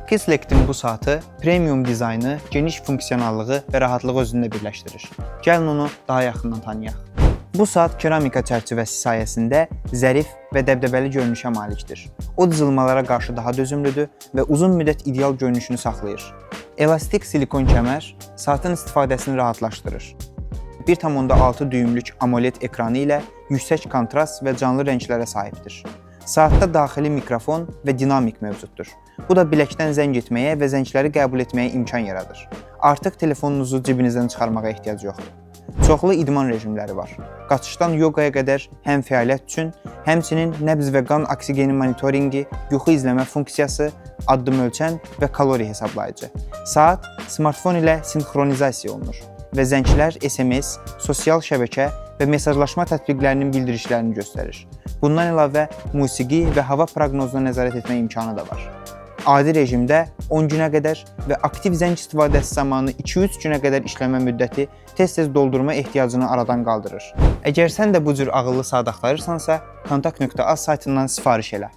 Keyselect'in bu saatı premium dizaynı, geniş funksionallığı və rahatlığı özündə birləşdirir. Gəlin onu daha yaxından tanıyaq. Bu saat keramika çərçivəsi sayəsində zərif və dəbdəbəli görünüşə malikdir. O cızılmalara qarşı daha dözümlüdür və uzun müddət ideal görünüşünü saxlayır. Elastik silikon kəmər saatın istifadəsini rahatlaşdırır. 1,6 düymlük AMOLED ekranı ilə yüksək kontrast və canlı rənglərə sahibdir. Saatda daxili mikrofon və dinamik mövcuddur. Bu da biləkdən zəng etməyə və zəngləri qəbul etməyə imkan yaradır. Artıq telefonunuzu cibinizdən çıxarmağa ehtiyac yoxdur. Çoxlu idman rejimləri var. Qaçışdan yoqaya qədər həm fəaliyyət üçün, həmçinin nəbz və qan oksigeni monitoringi, yuxu izləmə funksiyası, addım ölçən və kalori hesablayıcı. Saat smartfon ilə sinxronizasiya olunur və zənglər SMS, sosial şəbəkə və mesajlaşma tətbiqlərinin bildirişlərini göstərir. Bundan əlavə musiqi və hava proqnozuna nəzarət etmə imkanı da var. Adi rejimdə 10 günə qədər və aktiv zəng istifadəsi zamanı 2-3 günə qədər işləmə müddəti tez-tez doldurma ehtiyacını aradan qaldırır. Əgər sən də bu cür ağıllı saat axtarırsansa, kontakt.az saytından sifariş elə.